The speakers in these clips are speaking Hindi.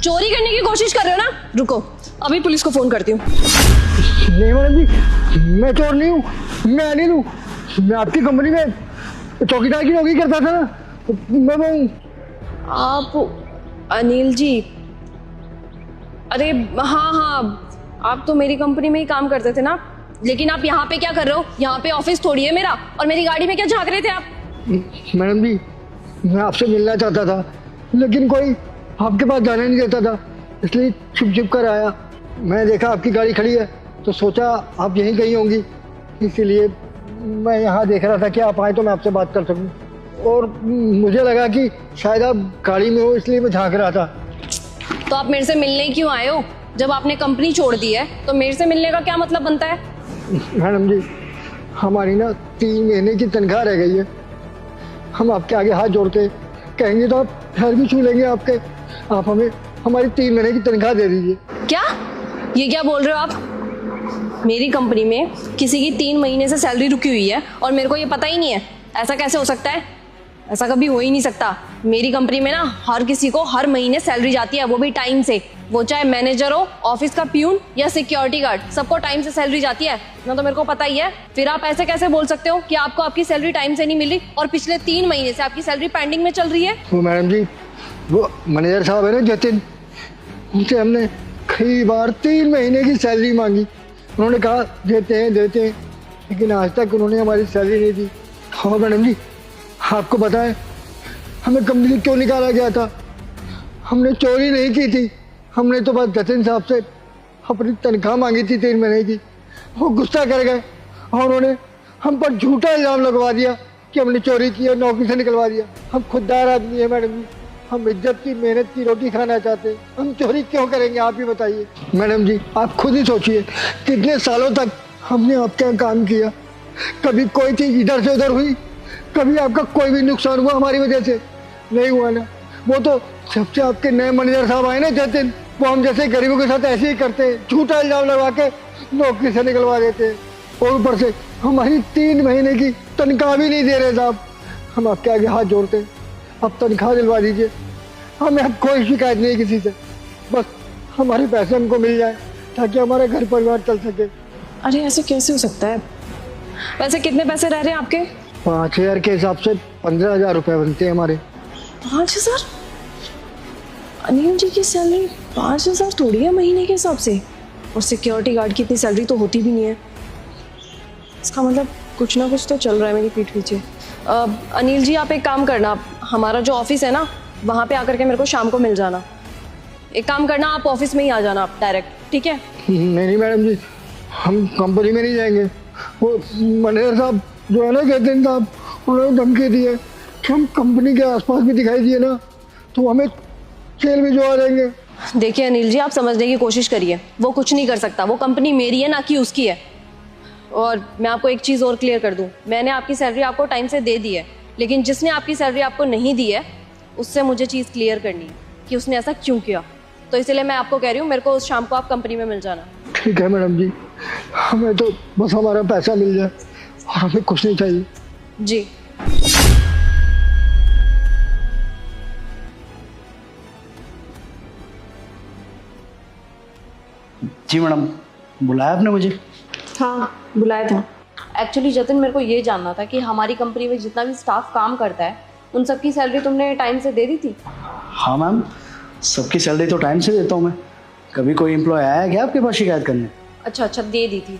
चोरी करने की कोशिश कर रहे हो ना? रुको, अभी पुलिस को फोन करती हूँ। नहीं मैडम जी, मैं चोर नहीं हूँ, मैं अनिल हूँ। मैं आपकी कंपनी में चौकीदार की नौकरी करता था ना, मैं वो हूँ। आप अनिल जी? अरे हाँ हाँ, आप तो मेरी कंपनी में ही काम करते थे ना, लेकिन आप यहाँ पे क्या कर रहे हो? यहाँ पे ऑफिस थोड़ी है मेरा, और मेरी गाड़ी में क्या झांक रहे थे आप? मैडम जी, मैं आपसे मिलना चाहता था, लेकिन कोई आपके पास जाने नहीं देता था, इसलिए छुप कर आया। मैं देखा आपकी गाड़ी खड़ी है तो सोचा आप यहीं कहीं होंगी, इसीलिए मैं यहाँ देख रहा था कि आप आए तो मैं आपसे बात कर सकूँ, और मुझे लगा कि शायद आप गाड़ी में हो, इसलिए मैं झांक रहा था। तो आप मेरे से मिलने क्यों आए हो? जब आपने कंपनी छोड़ दी है तो मेरे से मिलने का क्या मतलब बनता है? मैडम जी, हमारी ना 3 महीने की तनख्वाह रह गई है। हम आपके आगे हाथ जोड़ते कहेंगे तो आप पैर भी छू लेंगे आपके। आप हमें हमारी 3 महीने की तनख्वाह दे दीजिए। क्या? ये क्या बोल रहे हो आप? मेरी कंपनी में किसी की 3 महीने से सैलरी रुकी हुई है और मेरे को ये पता ही नहीं है? ऐसा कैसे हो सकता है? ऐसा कभी हो ही नहीं सकता। मेरी कंपनी में ना हर किसी को हर महीने सैलरी जाती है, वो भी टाइम से। वो चाहे मैनेजर हो, ऑफिस का प्यून या सिक्योरिटी गार्ड, सबको टाइम से सैलरी जाती है ना। तो मेरे को पता ही है। फिर आप ऐसे कैसे बोल सकते हो कि आपको आपकी सैलरी टाइम से नहीं मिली और पिछले 3 महीने से आपकी सैलरी पेंडिंग में चल रही है? वो मैडम जी, वो मैनेजर साहब है ना जतिन, उनसे हमने कई बार 3 महीने की सैलरी मांगी। उन्होंने कहा देते हैं, लेकिन आज तक उन्होंने हमारी सैलरी नहीं दी। हाँ मैडम जी, आपको पता है हमें कंपनी से क्यों निकाला गया था? हमने चोरी नहीं की थी, हमने तो बस जतिन साहब से अपनी तनख्वाह मांगी थी 3 महीने की। वो गुस्सा कर गए और उन्होंने हम पर झूठा इल्ज़ाम लगवा दिया कि हमने चोरी की है, नौकरी से निकलवा दिया। हम खुददार आदमी है मैडम जी, हम इज्जत की मेहनत की रोटी खाना चाहते हैं, हम चोरी क्यों करेंगे? आप ही बताइए। मैडम जी, आप खुद ही सोचिए, कितने सालों तक हमने आपके यहाँ काम किया, कभी कोई चीज़ इधर से उधर हुई? कभी आपका कोई भी नुकसान हुआ हमारी वजह से? नहीं हुआ ना। वो तो सबसे आपके नए मैनेजर साहब आए ना जतिन, वो हम जैसे गरीबों के साथ ऐसे ही करते हैं, झूठा इल्जाम लगवा के नौकरी से निकलवा देते हैं, और ऊपर से हमारी 3 महीने की तनख्वाह भी नहीं दे रहे साहब। हम आपके आगे हाथ जोड़ते हैं, अब तनख्वाह दिलवा दीजिए। हमें अब कोई शिकायत नहीं किसी से, बस हमारे पैसे हमको मिल जाए ताकि हमारा घर परिवार चल सके। अरे ऐसे कैसे हो सकता है? वैसे कितने पैसे रह रहे हैं आपके? 5000 के हिसाब से 15,000 रुपये बनते हैं हमारे। 5000? अनिल जी की सैलरी 5000 थोड़ी है महीने के हिसाब से, और सिक्योरिटी गार्ड की इतनी सैलरी तो होती भी नहीं है। इसका मतलब कुछ ना कुछ तो चल रहा है मेरी पीठ पीछे। अनिल जी, आप एक काम करना, हमारा जो ऑफिस है ना, वहाँ पे आकर के मेरे को शाम को मिल जाना। एक काम करना, आप ऑफिस में ही आ जाना आप डायरेक्ट, ठीक है? नहीं मैडम जी, हम कंपनी में नहीं जाएंगे। वो मैनेजर साहब जो है ना जतिन साहब, उन्होंने धमकी दी है कि हम कंपनी के आसपास भी दिखाई दिए ना तो हमें जेल में जो आ जाएंगे। देखिए अनिल जी, आप समझने की कोशिश करिए, वो कुछ नहीं कर सकता। वो कंपनी मेरी है ना कि उसकी है। और मैं आपको एक चीज़ और क्लियर कर दूं, मैंने आपकी सैलरी आपको टाइम से दे दी है, लेकिन जिसने आपकी सैलरी आपको नहीं दी है उससे मुझे चीज़ क्लियर करनी है कि उसने ऐसा क्यों किया। तो इसलिए मैं आपको कह रही हूँ, मेरे को उस शाम को आप कंपनी में मिल जाना। ठीक है मैडम जी, हमें तो बस हमारा पैसा मिल जाए और हमें कुछ नहीं चाहिए। जी। जी मैडम, बुलाया आपने मुझे? हाँ, बुलाया था। एक्चुअली जतिन, मेरे को ये जानना था कि हमारी कंपनी में जितना भी स्टाफ काम करता है उन सबकी सैलरी तुमने टाइम से दे दी थी? हाँ मैम, सबकी सैलरी तो टाइम से देता हूँ मैं। कभी कोई एम्प्लॉय आया है क्या आपके पास शिकायत करने? अच्छा, दे दी थी।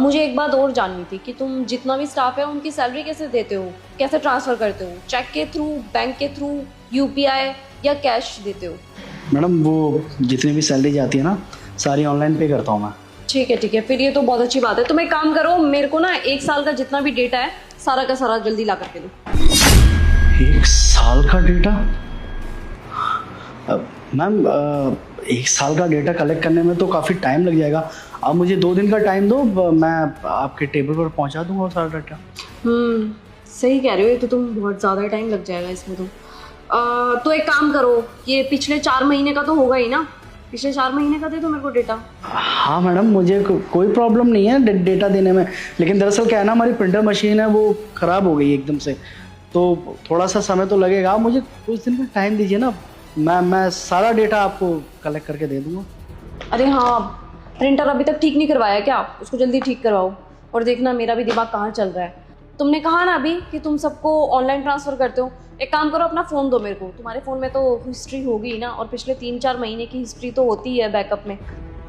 मुझे एक बात और जाननी थी कि तुम जितना भी स्टाफ है उनकी सैलरी कैसे देते हो, कैसे ट्रांसफ़र करते हो? चेक के थ्रू, बैंक के थ्रू, UPI या कैश देते हो? मैडम, वो जितनी भी सैलरी जाती है ना, सारी ऑनलाइन पे करता हूँ मैं। ठीक है, फिर ये तो बहुत अच्छी बात है। तुम एक काम करो, मेरे को ना 1 साल का जितना भी डेटा है सारा का सारा जल्दी ला करके दो। 1 साल का डेटा? मैम, 1 साल का डेटा कलेक्ट करने में तो काफ़ी टाइम लग जाएगा। आप मुझे 2 दिन का टाइम दो, मैं आपके टेबल पर पहुंचा दूंगा वो सारा डेटा। सही कह रहे हो, ये तो तुम बहुत ज़्यादा टाइम लग जाएगा इसमें तो एक काम करो, ये पिछले 4 महीने का तो होगा ही ना, पिछले 4 महीने का दे दो मेरे को डेटा। हाँ मैडम, मुझे कोई प्रॉब्लम नहीं है डेटा देने में, लेकिन दरअसल क्या है ना, हमारी प्रिंटर मशीन है वो ख़राब हो गई एकदम से, तो थोड़ा सा समय तो लगेगा। आप मुझे कुछ दिन का टाइम दीजिए ना, मैं सारा डेटा आपको कलेक्ट करके दे दूंगा। अरे हाँ, प्रिंटर अभी तक ठीक नहीं करवाया क्या? उसको जल्दी ठीक करवाओ। और देखना मेरा भी दिमाग कहाँ चल रहा है। तुमने कहा ना अभी कि तुम सबको ऑनलाइन ट्रांसफ़र करते हो। एक काम करो, अपना फ़ोन दो मेरे को। तुम्हारे फ़ोन में तो हिस्ट्री होगी ही ना, और पिछले 3-4 महीने की हिस्ट्री तो होती ही है बैकअप में।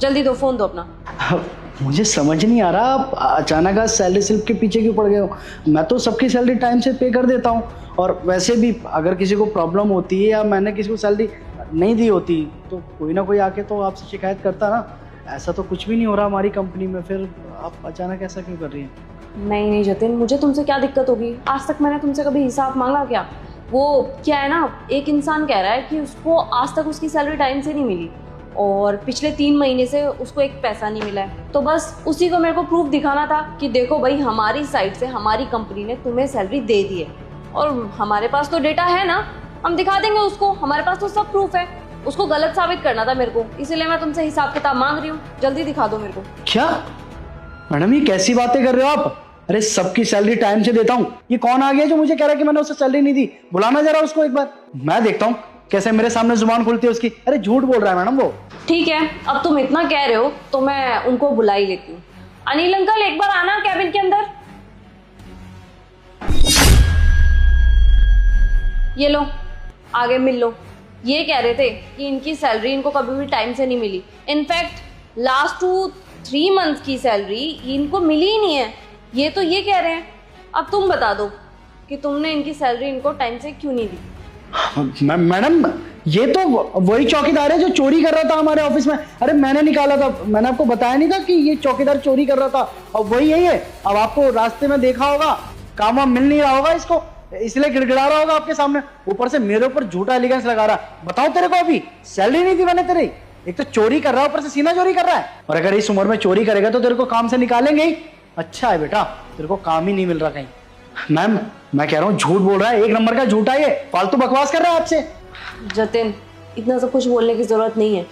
जल्दी दो, फ़ोन दो अपना। मुझे समझ नहीं आ रहा आप अचानक आज सैलरी स्लिप के पीछे क्यों पड़ गए हो। मैं तो सबकी सैलरी टाइम से पे कर देता हूँ, और वैसे भी अगर किसी को प्रॉब्लम होती है या मैंने किसी को सैलरी नहीं दी होती तो कोई ना कोई आके तो आपसे शिकायत करता ना। ऐसा तो कुछ भी नहीं हो रहा हमारी कंपनी में, फिर आप अचानक ऐसा क्यों कर रही हैं? नहीं जतिन, मुझे तुमसे क्या दिक्कत होगी? आज तक मैंने तुमसे कभी हिसाब मांगा क्या? वो क्या है ना, एक इंसान कह रहा है कि उसको आज तक उसकी सैलरी टाइम से नहीं मिली और पिछले 3 महीने से उसको एक पैसा नहीं मिला है। तो बस उसी को मेरे को प्रूफ दिखाना था कि देखो भाई, हमारी साइड से हमारी कंपनी ने तुम्हें सैलरी दे दी है, और हमारे पास तो डेटा है ना, हम दिखा देंगे उसको। हमारे पास तो सब प्रूफ है। उसको गलत साबित करना था मेरे को, इसीलिए मैं तुमसे हिसाब किताब मांग रही हूँ। जल्दी दिखा दो मेरे को। क्या मैडम, ये कैसी बातें कर रहे हो आप? अरे सबकी सैलरी टाइम से देता हूँ। ये कौन आ गया जो मुझे कह रहा है कि मैंने उसे सैलरी नहीं दी? बुलाना जरा उसको एक बार, मैं देखता हूँ कैसे मेरे सामने जुबान खुलती है उसकी। अरे झूठ बोल रहा है मैडम वो। ठीक है, अब तुम इतना कह रहे हो तो मैं उनको बुला ही लेती हूँ। अनिल अंकल, एक बार आना कैबिन के अंदर। ये लो, आगे मिल लो। ये कह रहे थे कि इनकी सैलरी इनको कभी भी टाइम से नहीं मिली। इनफैक्ट लास्ट 2-3 मंथ की सैलरी इनको मिली ही नहीं है। ये तो ये कह रहे हैं। अब तुम बता दो कि तुमने इनकी सैलरी इनको टाइम से क्यों नहीं दी? मैडम, ये तो वही चौकीदार है जो चोरी कर रहा था हमारे ऑफिस में। अरे मैंने निकाला था, मैंने आपको बताया नहीं था कि ये चौकीदार चोरी कर रहा था, और वही यही है। अब आपको रास्ते में देखा होगा, काम वाम मिल नहीं रहा होगा इसको, इसलिए गिड़गिड़ा रहा होगा आपके सामने। ऊपर से मेरे ऊपर झूठा एलिगेंस लगा रहा। बताओ, तेरे को अभी सैलरी नहीं दी मैंने तेरी? एक तो चोरी कर रहा है, ऊपर से सीना चोरी कर रहा है। और अगर इस उम्र में चोरी करेगा तो तेरे को काम से निकालेंगे ही। अच्छा है बेटा, तेरे को काम ही नहीं मिल रहा कहीं। मैम, मैं कह रहा हूँ झूठ बोल रहा है, 1 नंबर का झूठा है ये, फालतू बकवास कर रहा है आपसे। जतिन, इतना सब कुछ बोलने की जरूरत नहीं है।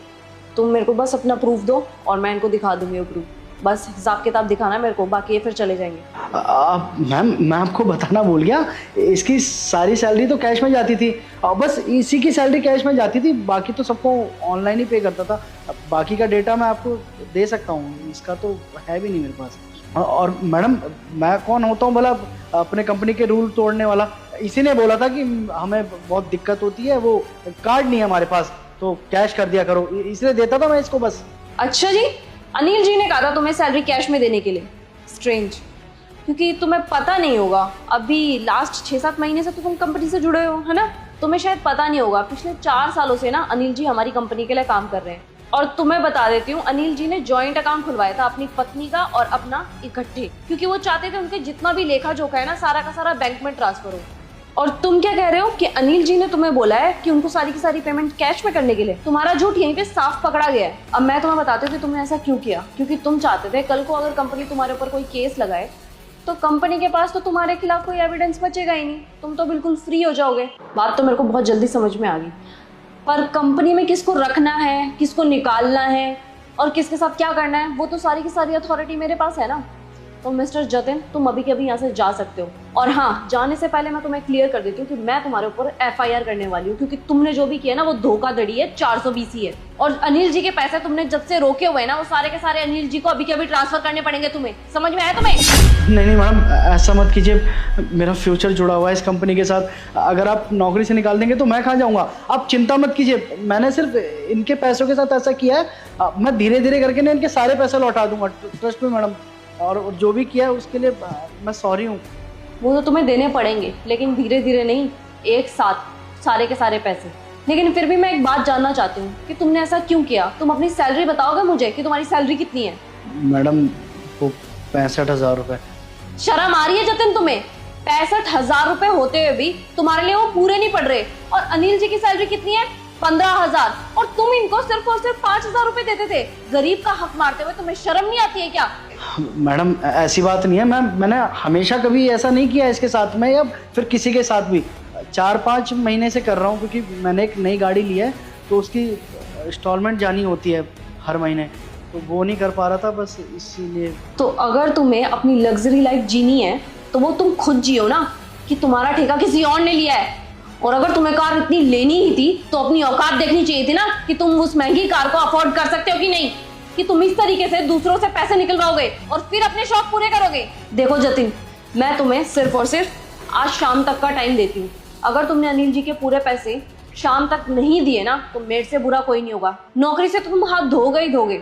तुम मेरे को बस अपना प्रूफ दो और मैं इनको दिखा दूंगी वो प्रूफ। बस हिसाब किताब दिखाना है मेरे को, बाकी ये फिर चले जाएंगे। मैम, मैं आपको बताना भूल गया, इसकी सारी सैलरी तो कैश में जाती थी। बस इसी की सैलरी कैश में जाती थी, बाकी तो सबको ऑनलाइन ही पे करता था। बाकी का डेटा मैं आपको दे सकता हूँ, इसका तो है भी नहीं मेरे पास। और मैडम, मैं कौन होता हूँ भला अपने कंपनी के रूल तोड़ने वाला? इसी ने बोला था कि हमें बहुत दिक्कत होती है, वो कार्ड नहीं है हमारे पास, तो कैश कर दिया करो, इसलिए देता था मैं इसको बस। अच्छा जी, अनिल जी ने कहा था तुम्हें सैलरी कैश में देने के लिए। स्ट्रेंज, क्योंकि तुम्हें पता नहीं होगा, अभी लास्ट 6-7 महीने से तो तुम कंपनी से जुड़े हो, है ना? तुम्हें शायद पता नहीं होगा, पिछले 4 सालों से ना अनिल जी हमारी कंपनी के लिए काम कर रहे हैं। और तुम्हें बता देती हूँ, अनिल जी ने जॉइंट अकाउंट खुलवाया था अपनी पत्नी का और अपना इकट्ठे, क्योंकि वो चाहते थे उनके जितना भी लेखा जोखा है ना, सारा का सारा बैंक में ट्रांसफर हो। और तुम क्या कह रहे हो कि अनिल जी ने तुम्हें बोला है कि उनको सारी की सारी पेमेंट कैश में करने के लिए? तुम्हारा झूठ यहीं पे साफ पकड़ा गया है। अब मैं तुम्हें बताती हूँ कि तुमने ऐसा क्यों किया। क्योंकि तुम चाहते थे कल को अगर कंपनी तुम्हारे ऊपर कोई केस लगाए तो कंपनी के पास तो तुम्हारे खिलाफ कोई एविडेंस बचेगा ही नहीं, तुम तो बिल्कुल फ्री हो जाओगे। बात तो मेरे को बहुत जल्दी समझ में आ गई, पर कंपनी में किसको रखना है, किसको निकालना है और किसके साथ क्या करना है, वो तो सारी की सारी अथॉरिटी मेरे पास है ना। तो मिस्टर जतिन, तुम अभी के अभी यहाँ से जा सकते हो। और हाँ, जाने से पहले मैं तुम्हें क्लियर कर देती हूँ कि मैं तुम्हारे ऊपर FIR करने वाली हूँ, क्योंकि तुमने जो भी किया ना वो धोखाधड़ी है, 420 है। और अनिल जी के पैसे तुमने जब से रोके हुए हैं ना, वो सारे के सारे अनिल जी को अभी के अभी ट्रांसफर करने पड़ेंगे तुम्हें। समझ में आया तुम्हें? नहीं मैडम, ऐसा मत कीजिए, मेरा फ्यूचर जुड़ा हुआ है इस कंपनी के साथ। अगर आप नौकरी से निकाल देंगे तो मैं कहाँ जाऊँगा? आप चिंता मत कीजिए, मैंने सिर्फ इनके पैसों के साथ ऐसा किया है। मैं धीरे धीरे करके ना इनके सारे पैसे लौटा दूंगा, ट्रस्ट में मैडम। और जो भी किया है उसके लिए मैं सॉरी हूँ। वो तो तुम्हें देने पड़ेंगे, लेकिन धीरे धीरे नहीं, एक साथ सारे के सारे पैसे। लेकिन फिर भी मैं एक बात जानना चाहती हूँ कि तुमने ऐसा क्यों किया? तुम अपनी सैलरी बताओगे मुझे कि तुम्हारी सैलरी कितनी है? मैडम, वो 65,000 रुपये। शर्म आ रही है जतिन तुम्हें? 65,000 रुपए होते हुए भी तुम्हारे लिए वो पूरे नहीं पड़ रहे। और अनिल जी की सैलरी कितनी है? 15,000। और तुम इनको सिर्फ और सिर्फ 5,000 रुपए देते थे। गरीब का हक मारते हुए तुम्हें शर्म नहीं आती है क्या? मैडम, ऐसी बात नहीं है। मैंने हमेशा कभी ऐसा नहीं किया इसके साथ में, या फिर किसी के साथ भी। 4-5 महीने से कर रहा हूँ, क्योंकि मैंने एक नई गाड़ी ली है तो उसकी इंस्टॉलमेंट जानी होती है हर महीने, तो वो नहीं कर पा रहा था, बस इसीलिए। तो अगर तुम्हें अपनी लग्जरी लाइफ जीनी है तो वो तुम खुद जियो ना, कि तुम्हारा ठेका किसी और ने लिया है। और अगर तुम्हें कार इतनी लेनी ही थी तो अपनी औकात देखनी चाहिए थी ना, कि तुम उस महंगी कार को अफोर्ड कर सकते हो कि नहीं, कि तुम इस तरीके से दूसरों से पैसे निकलवाओगे और फिर अपने शौक पूरे करोगे। देखो जतिन, मैं तुम्हें सिर्फ और सिर्फ आज शाम तक का टाइम देती हूँ। अगर तुमने अनिल जी के पूरे पैसे शाम तक नहीं दिए ना तो मेरे से बुरा कोई नहीं होगा। नौकरी से तो तुम हाथ धोगे ही धोगे,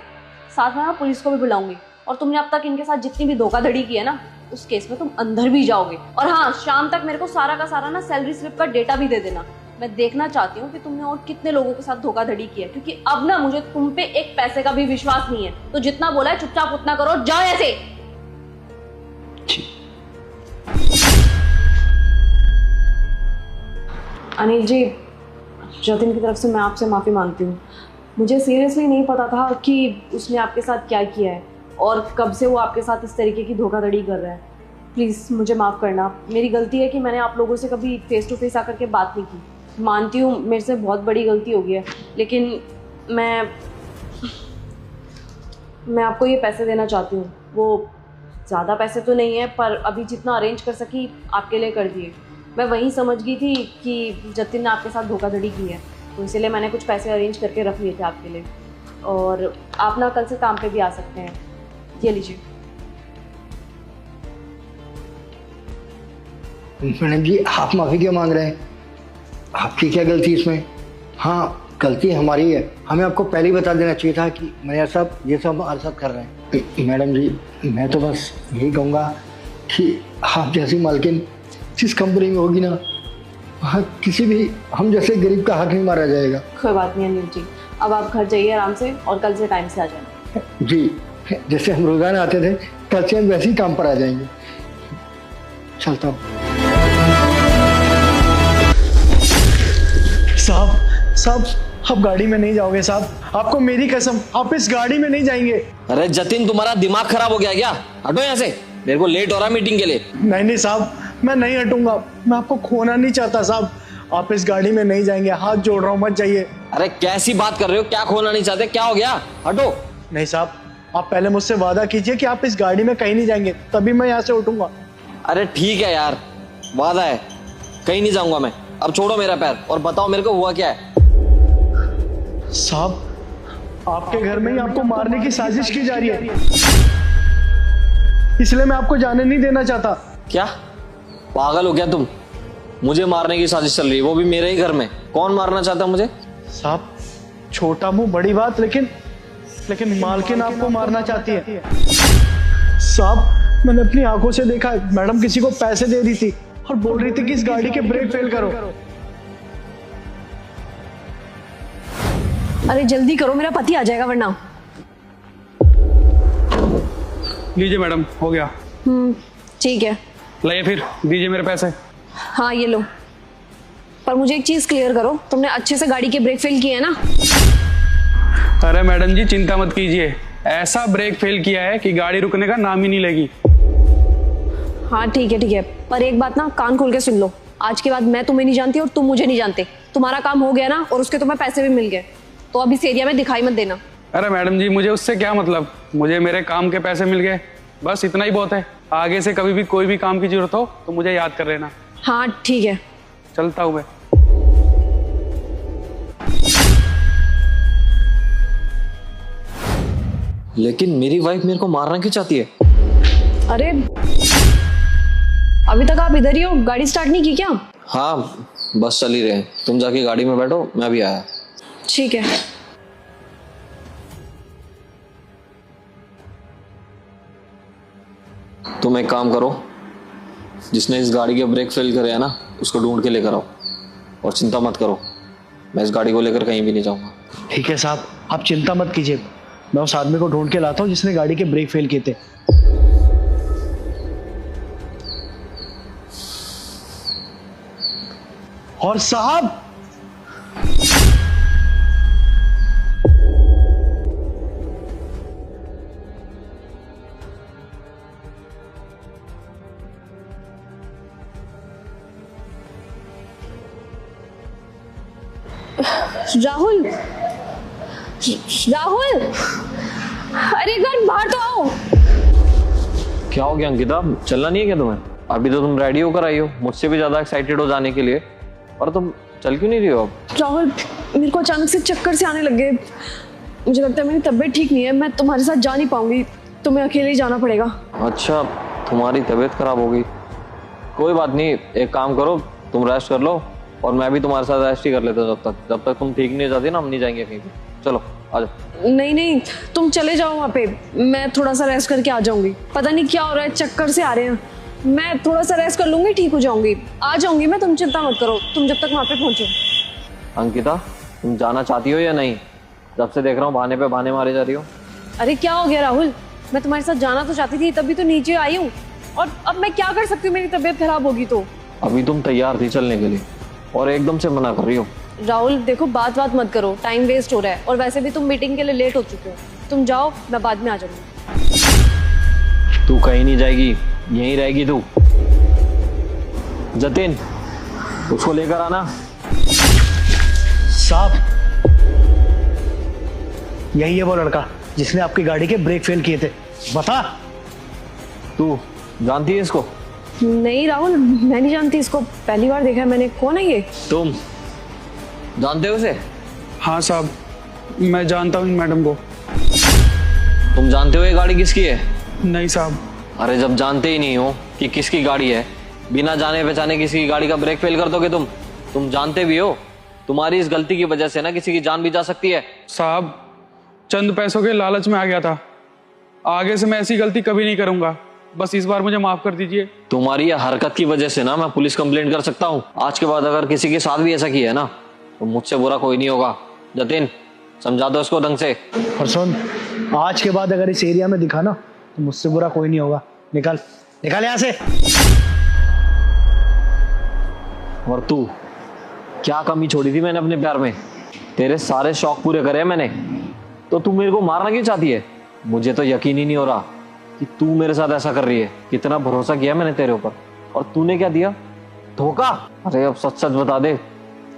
साथ में मैं पुलिस को भी बुलाऊंगी, और तुमने अब तक इनके साथ जितनी भी धोखाधड़ी की है ना उस केस में तुम अंदर भी जाओगे। और हाँ, शाम तक मेरे को सारा का सारा ना सैलरी स्लिप का डेटा भी दे देना। मैं देखना चाहती हूँ कि तुमने और कितने लोगों के साथ धोखाधड़ी की है, क्योंकि अब ना मुझे तुम पे एक पैसे का भी विश्वास नहीं है। तो जितना बोला है चुपचाप उतना करो, जाओ ऐसे। अनिल जी, जतिन की तरफ से मैं आपसे माफी मांगती हूँ। मुझे सीरियसली नहीं पता था कि उसने आपके साथ क्या किया है और कब से वो आपके साथ इस तरीके की धोखाधड़ी कर रहा है। प्लीज़ मुझे माफ़ करना, मेरी गलती है कि मैंने आप लोगों से कभी फेस टू फेस आकर के बात नहीं की। मानती हूँ मेरे से बहुत बड़ी गलती हो गई है, लेकिन मैं आपको ये पैसे देना चाहती हूँ। वो ज़्यादा पैसे तो नहीं है, पर अभी जितना अरेंज कर सकी आपके लिए कर दिए। मैं वहीं समझ गई थी कि जतिन ने आपके साथ धोखाधड़ी की है, तो इसीलिए मैंने कुछ पैसे अरेंज करके रख लिए थे आपके लिए। और आप ना कल से काम पे भी आ सकते हैं। ये लीजिए। मैडम जी, आप माफ़ी क्यों मांग रहे हैं? आपकी क्या गलती इसमें? हाँ, गलती हमारी है। हमें आपको पहले ही बता देना चाहिए था कि मैनेजर साहब ये सब हमारे साथ कर रहे हैं। मैडम जी, मैं तो बस यही कहूँगा कि आप जैसी मालकिन जिस कंपनी में होगी ना, वहाँ किसी भी हम जैसे गरीब का हक नहीं मारा जाएगा। कोई बात नहीं अनिल जी, अब आप घर जाइए आराम से और कल से टाइम से आ जाए। जी, जैसे हम रोजाना आते थे, कल से हम वैसे ही काम पर आ जाएंगे। चलता हूँ। साहब आप गाड़ी में नहीं जाओगे साहब, आपको मेरी कसम, आप इस गाड़ी में नहीं जाएंगे। अरे जतिन, तुम्हारा दिमाग खराब हो गया क्या? हटो यहाँ से, मेरे को लेट हो रहा है मीटिंग के लिए। नहीं साहब, मैं नहीं हटूंगा। मैं आपको खोना नहीं चाहता साहब। आप इस गाड़ी में नहीं जाएंगे, हाथ जोड़ रहा हूँ, मत जाइए। अरे कैसी बात कर रहे हो? क्या खोना नहीं चाहते? क्या हो गया? हटो। नहीं साहब, आप पहले मुझसे वादा कीजिए कि आप इस गाड़ी में कहीं नहीं जाएंगे, तभी मैं यहाँ से उठूंगा। अरे ठीक है यार, वादा है, कहीं नहीं जाऊंगा मैं। अब छोड़ो मेरा पैर और बताओ मेरे को हुआ क्या है। साहब, आपके घर में ही आपको मारने की साजिश की जा रही है, इसलिए मैं आपको जाने नहीं देना चाहता। क्या पागल हो गया तुम? मुझे मारने की साजिश चल रही है, वो भी मेरे ही घर में। कौन मारना चाहता मुझे? साहब, छोटा मुंह बड़ी बात, लेकिन मालकिन आपको मारना चाहती है। साहब, मैंने अपनी आंखों से देखा है, मैडम किसी को पैसे दे रही थी और बोल रही थी कि इस गाड़ी के ब्रेक फेल करो। अरे जल्दी करो, मेरा पति आ जाएगा वरना। लीजिए मैडम, हो गया। ठीक है, लाइए फिर, दीजिए मेरे पैसे। हाँ ये लो। पर मुझे एक चीज क्लियर करो, तुमने अच्छे से गाड़ी के ब्रेक फेल किए हैं ना? अरे मैडम जी, चिंता मत कीजिए, ऐसा ब्रेक फेल किया है कि गाड़ी रुकने का नाम ही नहीं लेगी। हाँ ठीक है, पर एक बात ना कान खोल के सुन लो, आज के बाद मैं तुम्हें नहीं जानती और तुम मुझे नहीं जानते। तुम्हारा काम हो गया ना, और उसके तुम्हें पैसे भी मिल गए, तो अब इस एरिया में दिखाई मत देना। अरे मैडम जी, मुझे उससे क्या मतलब, मुझे मेरे काम के पैसे मिल गए, बस इतना ही बहुत है। आगे से कभी भी कोई भी काम की जरूरत हो तो मुझे याद कर लेना। हाँ ठीक है, चलता हूँ मैं। लेकिन मेरी वाइफ मेरे को मारना क्यों चाहती है? अरे अभी तक आप इधर ही हो, गाड़ी स्टार्ट नहीं की क्या? हाँ, बस चल ही रहे हैं। तुम जाके गाड़ी में बैठो, मैं भी आया। ठीक है। तुम एक काम करो, जिसने इस गाड़ी के ब्रेक फेल करे है ना, उसको ढूंढ के लेकर आओ। और चिंता मत करो, मैं इस गाड़ी को लेकर कहीं भी नहीं जाऊंगा। ठीक है साहब, आप चिंता मत कीजिए, मैं उस आदमी को ढूंढ के लाता हूँ जिसने गाड़ी के ब्रेक फेल किए थे। और साहब, राहुल, राहुल, अरे एक बार बाहर तो आओ। क्या हो गया अंकिता, चलना नहीं है क्या तुम्हें? अभी तो तुम रेडी होकर आई हो, मुझसे भी ज्यादा एक्साइटेड हो जाने के लिए। और तुम चल क्यों नहीं रही हो अब? राहुल, मेरे को अचानक से चक्कर से आने लग गए। मुझे लगता है मेरी तबीयत ठीक नहीं है, मैं तुम्हारे साथ जा नहीं पाऊंगी, तुम्हें अकेले ही जाना पड़ेगा। अच्छा, तुम्हारी तबीयत खराब हो गई। कोई बात नहीं, एक काम करो, तुम रेस्ट कर लो और मैं भी तुम्हारे साथ रेस्ट ही कर लेता हूँ। जब तक तुम ठीक नहीं हो जाती ना, हम नहीं जाएंगे कहीं पे। चलो आ जाओ। नहीं नहीं, तुम चले जाओ वहाँ पे, मैं थोड़ा सा रेस्ट करके आ जाऊंगी। पता नहीं क्या हो रहा है, चक्कर से आ रहे हैं। मैं थोड़ा सा रेस्ट कर लूंगी, ठीक हो जाऊंगी, आ जाऊंगी मैं, तुम चिंता मत करो, तुम जब तक वहाँ पे पहुंचो। अंकिता, तुम जाना चाहती हो या नहीं? जब से देख रहा हूँ बहाने पे बहाने मारे जा रही हो। अरे क्या हो गया राहुल, मैं तुम्हारे साथ जाना तो चाहती थी, तभी तो नीचे आई हूँ, और अब मैं क्या कर सकती हूँ, मेरी तबीयत खराब होगी तो। अभी तुम तैयार थी चलने के लिए और एकदम से मना कर रही हो। राहुल देखो, बात मत करो, टाइम वेस्ट हो रहा है, और वैसे भी तुम मीटिंग के लिए लेट हो चुके हो। तुम जाओ, मैं बाद में आ जाऊंगी। तू कहीं नहीं जाएगी, यहीं रहेगी तू। जतिन, उसको लेकर आना। साहब, यही है वो लड़का जिसने आपकी गाड़ी के ब्रेक फेल किए थे। बता। तू जानती है इसको? नहीं राहुल, मैं नहीं जानती इसको, पहली बार देखा है मैंने। कौन है ये? तुम जानते हो उसे? हाँ साहब, मैं जानता हूँ इन मैडम को। तुम जानते हो ये गाड़ी किसकी है? नहीं साहब। अरे जब जानते ही नहीं हो कि किसकी गाड़ी है, बिना जाने पहचाने किसी की गाड़ी का ब्रेक फेल कर दोगे तुम जानते भी हो तुम्हारी इस गलती की वजह से ना किसी की जान भी जा सकती है। साहब, चंद पैसों के लालच में आ गया था, आगे से मैं ऐसी गलती कभी नहीं करूंगा, बस इस बार मुझे माफ कर दीजिए। तुम्हारी ये हरकत की वजह से ना मैं पुलिस कंप्लेंट कर सकता हूँ। आज के बाद अगर किसी के साथ भी ऐसा किया है ना, तो मुझसे बुरा कोई नहीं होगा। जतिन, समझा दो इसको ढंग से। और सुन, आज के बाद अगर इस एरिया में दिखा ना, तो मुझसे बुरा कोई नहीं होगा। निकल निकल यहाँ से। और तू, क्या कमी छोड़ी थी मैंने अपने प्यार में? तेरे सारे शौक पूरे करे मैंने, तो तू मेरे को मारना क्यों चाहती है? मुझे तो यकीन ही नहीं हो रहा कि तू मेरे साथ ऐसा कर रही है। कितना भरोसा किया मैंने तेरे ऊपर, और तूने क्या दिया? धोखा। अरे अब सच सच बता दे,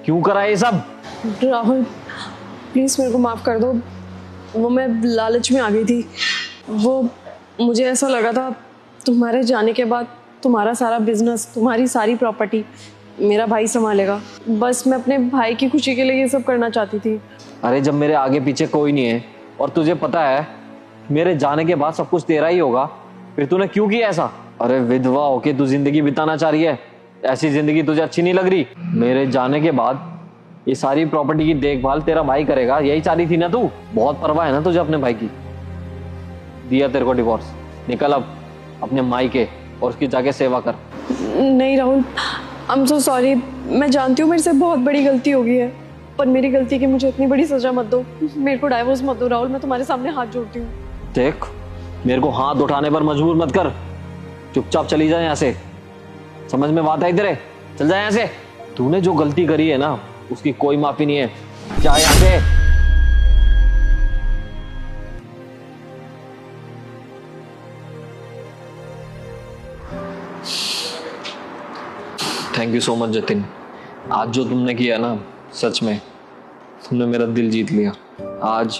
क्यों करा ये सब? राहुल प्लीज मेरे को माफ कर दो, वो मैं लालच में आ गई थी। वो मुझे ऐसा लगा था तुम्हारे जाने के बाद तुम्हारा सारा बिजनेस, तुम्हारी सारी प्रॉपर्टी मेरा भाई संभालेगा। बस मैं अपने भाई की खुशी के लिए ये सब करना चाहती थी। अरे जब मेरे आगे पीछे कोई नहीं है और तुझे पता है मेरे जाने के बाद सब कुछ तेरा ही होगा, फिर तूने क्यों किया ऐसा? अरे विधवा होके तू जिंदगी बिताना चाह रही है, ऐसी जिंदगी तुझे अच्छी नहीं लग रही? मेरे जाने के बाद ये सारी प्रॉपर्टी की देखभाल तेरा भाई करेगा, यही चाह रही थी ना तू? बहुत परवाह है ना तुझे अपने भाई की। दिया तेरे को डिवोर्स, निकल अब अपने मायके और उसकी जाके सेवा कर। नहीं Rahul, I am so sorry, मैं जानती हूँ मेरे से बहुत बड़ी गलती हो गई है, पर मेरी गलती की मुझे इतनी बड़ी सजा मत दो, मेरे को डाइवोर्स मत दो राहुल, मैं तुम्हारे सामने हाथ जोड़ती हूँ। देख, मेरे को हाथ उठाने पर मजबूर मत कर, चुपचाप चली जाए यहाँ से। समझ में बात आई तेरे? चल जाए यहाँ से। तूने जो गलती करी है ना, उसकी कोई माफी नहीं है। क्या यहाँ से? Thank you so much Jatin, आज जो तुमने किया ना, सच में तुमने मेरा दिल जीत लिया। आज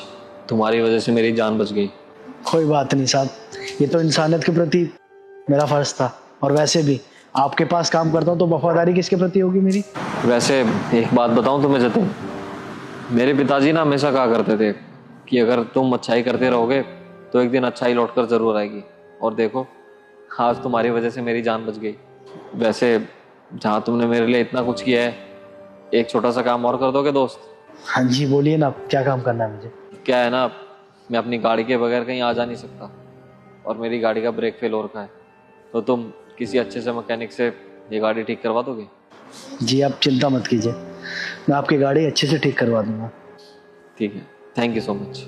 तुम्हारी वजह से मेरी जान बच गई। कोई बात नहीं साहब, ये तो इंसानियत के प्रति मेरा फर्ज था, और वैसे भी आपके पास काम करता हूँ तो वफादारी किसके प्रति होगी मेरी? वैसे एक बात बताऊं तुम्हें जतिन, मेरे पिताजी ना हमेशा कहा करते थे कि अगर तुम अच्छाई करते रहोगे तो एक दिन अच्छाई लौटकर जरूर आएगी। और देखो, आज तुम्हारी वजह से मेरी जान बच गई। वैसे जहाँ तुमने मेरे लिए इतना कुछ किया है, एक छोटा सा काम और कर दोगे दोस्त? हाँ जी बोलिए ना, क्या काम करना है मुझे? क्या है ना, मैं अपनी गाड़ी के बगैर कहीं आ जा नहीं सकता, और मेरी गाड़ी का ब्रेक फेल हो रखा है, तो तुम किसी अच्छे से मैकेनिक से ये गाड़ी ठीक करवा दोगे? जी आप चिंता मत कीजिए, मैं आपकी गाड़ी अच्छे से ठीक करवा दूंगा। ठीक है, थैंक यू सो मच।